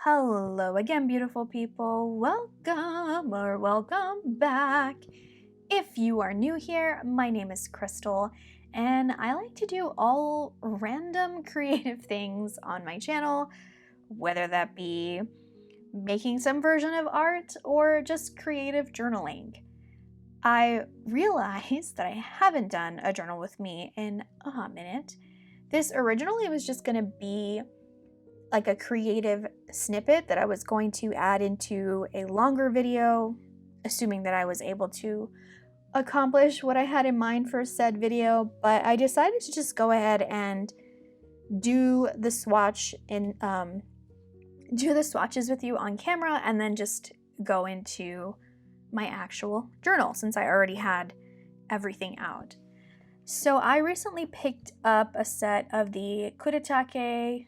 Hello again, beautiful people. Welcome back. If you are new here, my name is Crystal, and I like to do all random creative things on my channel, whether that be making some version of art or just creative journaling. I realized that I haven't done a journal with me in a minute. This originally was just going to be like a creative snippet that I was going to add into a longer video, assuming that I was able to accomplish what I had in mind for said video, but I decided to just go ahead and do the swatches with you on camera and then just go into my actual journal since I already had everything out. So I recently picked up a set of the Kuretake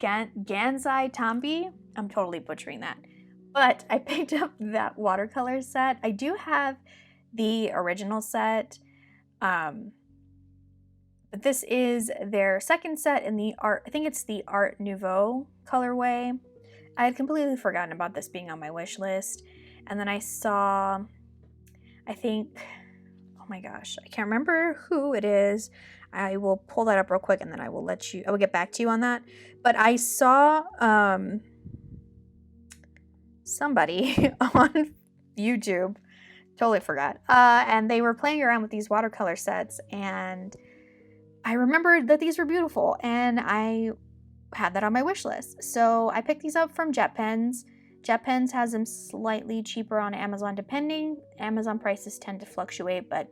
Gansai Tambi. I'm totally butchering that. But I picked up that watercolor set. I do have the original set. But this is their second set in the art, I think it's the Art Nouveau colorway. I had completely forgotten about this being on my wish list. And then I saw, I think, oh my gosh, I can't remember who it is. I will pull that up real quick and then I will get back to you on that. But I saw somebody on YouTube, totally forgot, and they were playing around with these watercolor sets, and I remembered that these were beautiful, and I had that on my wish list. So I picked these up from JetPens. JetPens has them slightly cheaper on Amazon depending. Amazon prices tend to fluctuate, but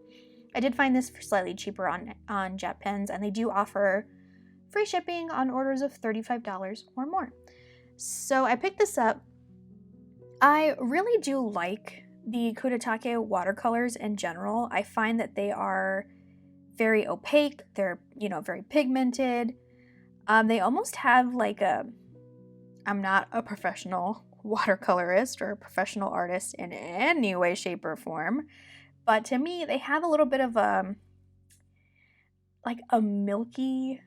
I did find this for slightly cheaper on JetPens, and they do offer free shipping on orders of $35 or more. So I picked this up. I really do like the Kuretake watercolors in general. I find that they are very opaque. They're, very pigmented. They almost have like I'm not a professional watercolorist or a professional artist in any way, shape, or form. But to me, they have a little bit of like a milky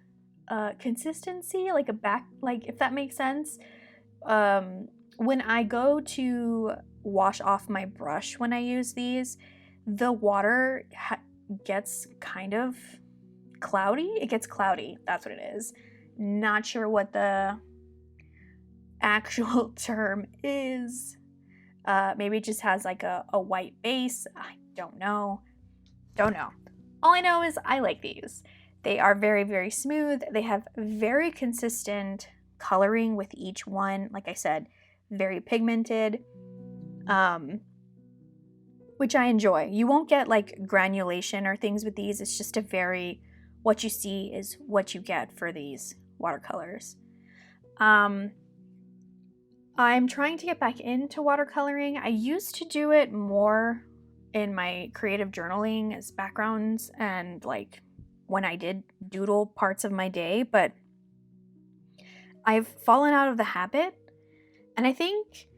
consistency, like if that makes sense. When I go to wash off my brush when I use these, the water gets kind of cloudy. It gets cloudy. That's what it is. Not sure what the actual term is. Maybe it just has like a white base. I don't know. All I know is I like these. They are very, very smooth. They have very consistent coloring with each one. Like I said, very pigmented, which I enjoy. You won't get like granulation or things with these. It's just what you see is what you get for these watercolors. I'm trying to get back into watercoloring. I used to do it more in my creative journaling as backgrounds and like when I did doodle parts of my day, but I've fallen out of the habit, and I think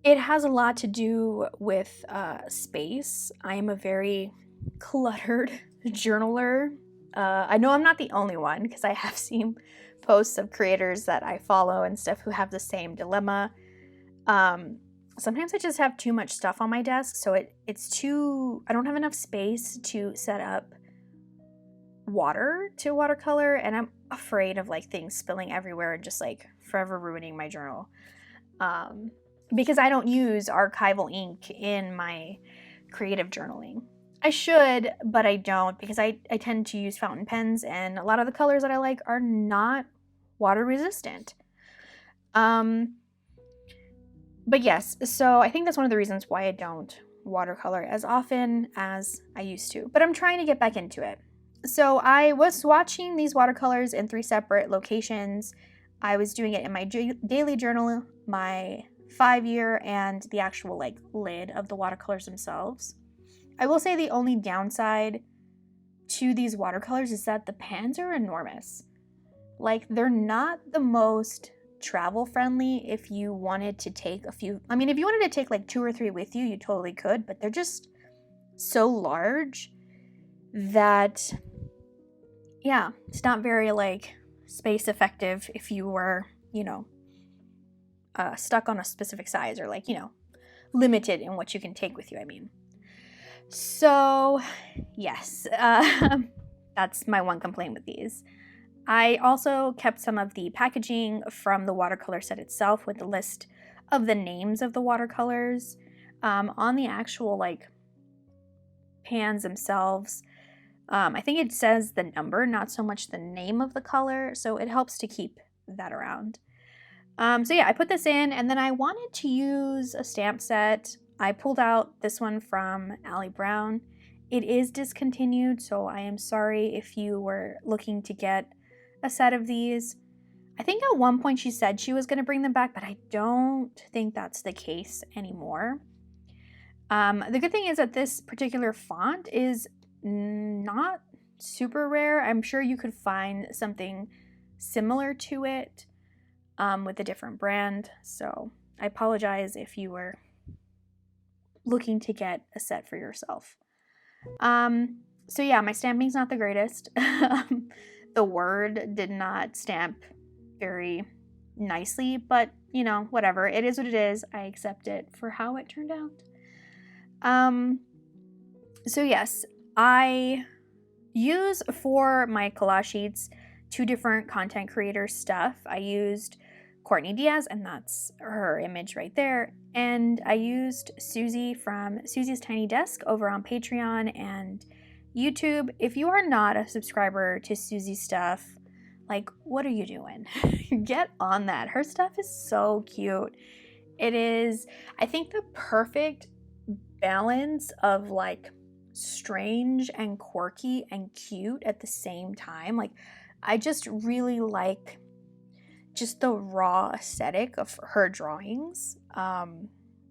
it has a lot to do with space. I am a very cluttered journaler. I know I'm not the only one because I have seen posts of creators that I follow and stuff who have the same dilemma. Sometimes I just have too much stuff on my desk, so I don't have enough space to set up water to watercolor, and I'm afraid of like things spilling everywhere and just like forever ruining my journal. Because I don't use archival ink in my creative journaling. I should, but I don't because I tend to use fountain pens, and a lot of the colors that I like are not water resistant. But yes, so I think that's one of the reasons why I don't watercolor as often as I used to, but I'm trying to get back into it. So I was swatching these watercolors in 3 separate locations. I was doing it in my daily journal, my 5-year, and the actual like lid of the watercolors themselves. I will say the only downside to these watercolors is that the pans are enormous. Like, they're not the most travel friendly if you wanted to take a few. I mean, if you wanted to take like 2 or 3 with you, you totally could, but they're just so large that, yeah, it's not very like space effective if you were, stuck on a specific size, or like, limited in what you can take with you, I mean. So, yes, that's my one complaint with these. I also kept some of the packaging from the watercolor set itself with the list of the names of the watercolors. On the actual like pans themselves, I think it says the number, not so much the name of the color, so it helps to keep that around. So yeah, I put this in, and then I wanted to use a stamp set. I pulled out this one from Allie Brown. It is discontinued, so I am sorry if you were looking to get a set of these. I think at one point she said she was going to bring them back, but I don't think that's the case anymore. The good thing is that this particular font is not super rare. I'm sure you could find something similar to it with a different brand. So I apologize if you were looking to get a set for yourself. So yeah, my stamping's not the greatest. The word did not stamp very nicely, but whatever. It is what it is. I accept it for how it turned out. So yes, I use for my collage sheets 2 different content creator stuff. I used Courtney Diaz, and that's her image right there. And I used Susie from Susie's Tiny Desk over on Patreon and YouTube. If you are not a subscriber to Susie's stuff, like, what are you doing? Get on that. Her stuff is so cute. It is, I think, the perfect balance of like strange and quirky and cute at the same time. Like, I just really like just the raw aesthetic of her drawings.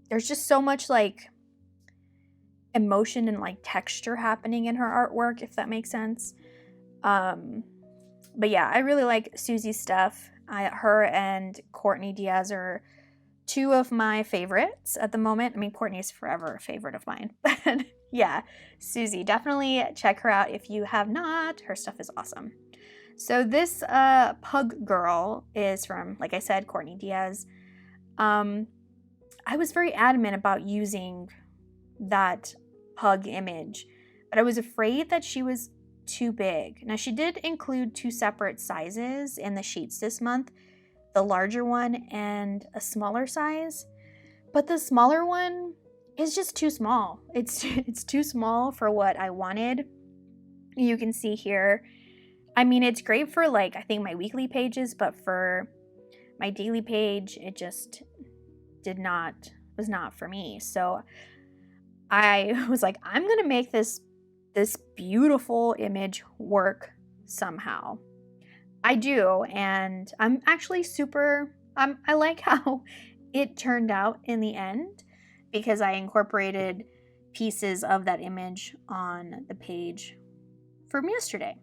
There's just so much like emotion and like texture happening in her artwork, if that makes sense. But yeah, I really like Susie's stuff. Her and Courtney Diaz are 2 of my favorites at the moment. I mean, Courtney's forever a favorite of mine. But yeah, Susie, definitely check her out if you have not. Her stuff is awesome. So this pug girl is from, like I said, Courtney Diaz. I was very adamant about using that pug image, but I was afraid that she was too big. Now, she did include 2 separate sizes in the sheets this month, the larger one and a smaller size, but the smaller one is just too small. It's too small for what I wanted. You can see here, I mean, it's great for like, I think my weekly pages, but for my daily page, it just was not for me. So I was like, I'm going to make this beautiful image work somehow. I do, and I'm actually I like how it turned out in the end, because I incorporated pieces of that image on the page from yesterday.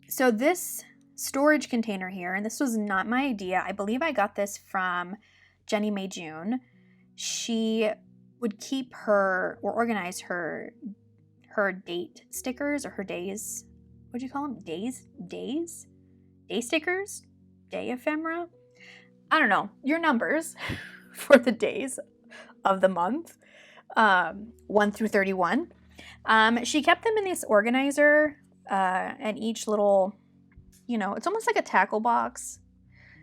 So this storage container here, and this was not my idea. I believe I got this from Jenny May June. She would keep or organize her date stickers, or her days. What do you call them? Days? Day stickers? Day ephemera? I don't know. Your numbers for the days of the month, 1 through 31. She kept them in this organizer, and each little, it's almost like a tackle box.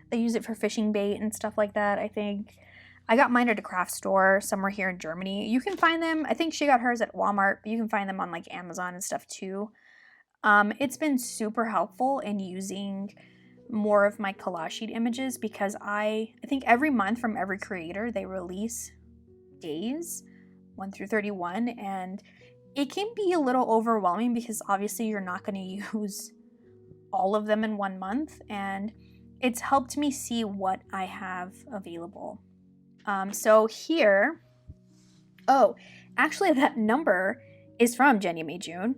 They use it for fishing bait and stuff like that, I think. I got mine at a craft store somewhere here in Germany. You can find them, I think she got hers at Walmart, but you can find them on like Amazon and stuff too. It's been super helpful in using more of my collage sheet images, because I think every month from every creator, they release days 1 through 31, and it can be a little overwhelming because obviously you're not going to use all of them in 1 month, and it's helped me see what I have available. So here, actually that number is from Jenny May June.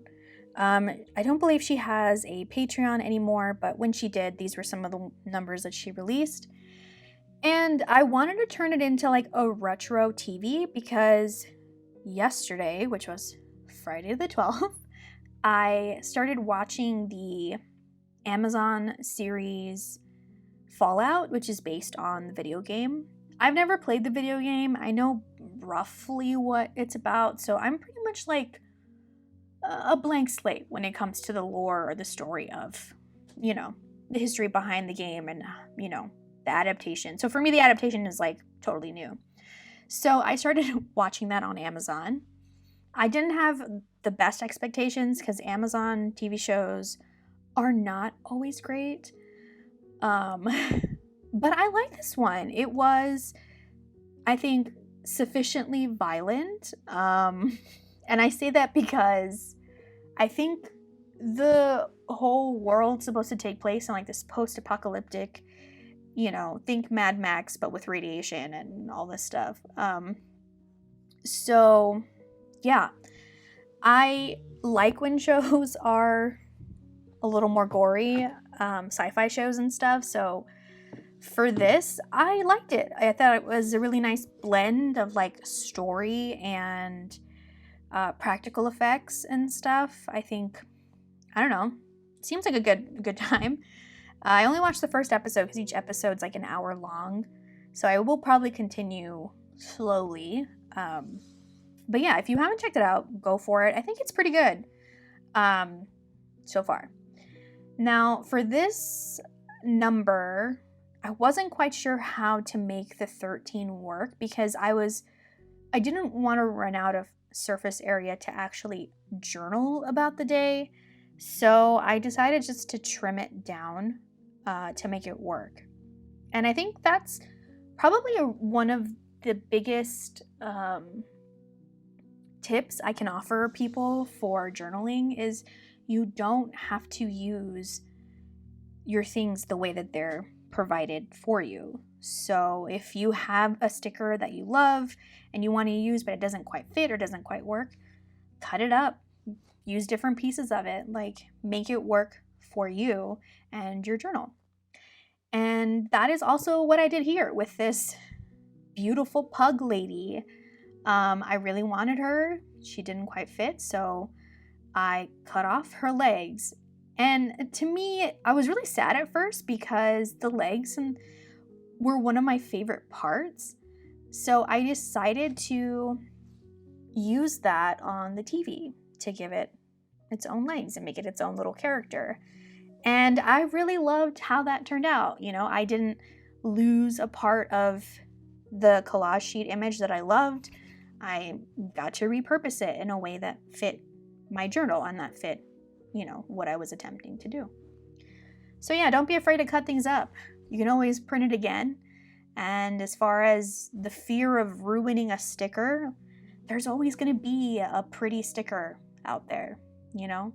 I don't believe she has a Patreon anymore, but when she did, these were some of the numbers that she released. And I wanted to turn it into like a retro TV, because yesterday, which was Friday the 12th, I started watching the Amazon series Fallout, which is based on the video game. I've never played the video game. I know roughly what it's about, so I'm pretty much like a blank slate when it comes to the lore or the story of, you know, the history behind the game and, you know, the adaptation. So for me, the adaptation is like totally new. So I started watching that on Amazon. I didn't have the best expectations because Amazon TV shows are not always great. But I like this one. It was, I think, sufficiently violent. And I say that because I think the whole world's supposed to take place in like this post-apocalyptic, you know, think Mad Max, but with radiation and all this stuff. So yeah, I like when shows are a little more gory, sci-fi shows and stuff. So for this, I liked it. I thought it was a really nice blend of like story and practical effects and stuff. I think, I don't know, seems like a good time. I only watched the first episode because each episode's like an hour long, so I will probably continue slowly. But yeah, if you haven't checked it out, go for it. I think it's pretty good so far. Now, for this number, I wasn't quite sure how to make the 13 work because I didn't want to run out of surface area to actually journal about the day. So I decided just to trim it down to make it work. And I think that's probably one of the biggest tips I can offer people for journaling is you don't have to use your things the way that they're provided for you. So if you have a sticker that you love and you want to use but it doesn't quite fit or doesn't quite work, cut it up. Use different pieces of it, like make it work for you and your journal. And that is also what I did here with this beautiful pug lady. I really wanted her. She didn't quite fit, so I cut off her legs. And to me, I was really sad at first because the legs were one of my favorite parts. So I decided to use that on the TV to give it its own legs and make it its own little character. And I really loved how that turned out. You know, I didn't lose a part of the collage sheet image that I loved. I got to repurpose it in a way that fit my journal and that fit, you know, what I was attempting to do. So yeah, don't be afraid to cut things up. You can always print it again. And as far as the fear of ruining a sticker, there's always going to be a pretty sticker out there, you know?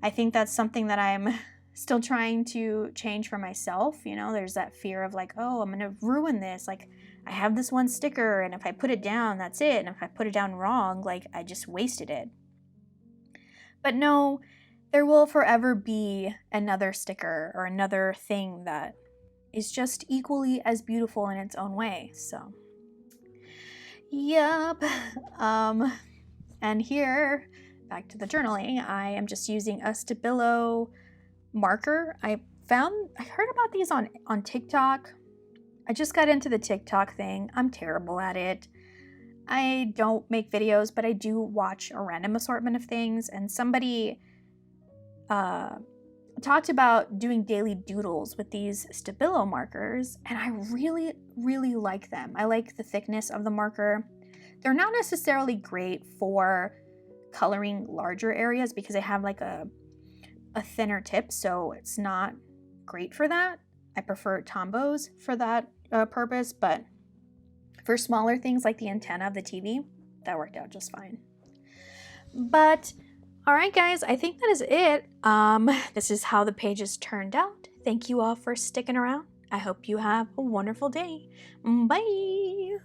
I think that's something that I'm still trying to change for myself. You know, there's that fear of like, oh, I'm going to ruin this. Like, I have this one sticker, and if I put it down, that's it. And if I put it down wrong, like, I just wasted it. But no, there will forever be another sticker or another thing that is just equally as beautiful in its own way. So, yup. And here, back to the journaling, I am just using a Stabilo marker. I heard about these on TikTok. I just got into the TikTok thing. I'm terrible at it. I don't make videos, but I do watch a random assortment of things. And somebody talked about doing daily doodles with these Stabilo markers. And I really, really like them. I like the thickness of the marker. They're not necessarily great for coloring larger areas because they have like a thinner tip, so it's not great for that. I prefer Tombos for that purpose, but for smaller things like the antenna of the TV, that worked out just fine. But all right, guys, I think that is it. This is how the pages turned out. Thank you all for sticking around. I hope you have a wonderful day. Bye.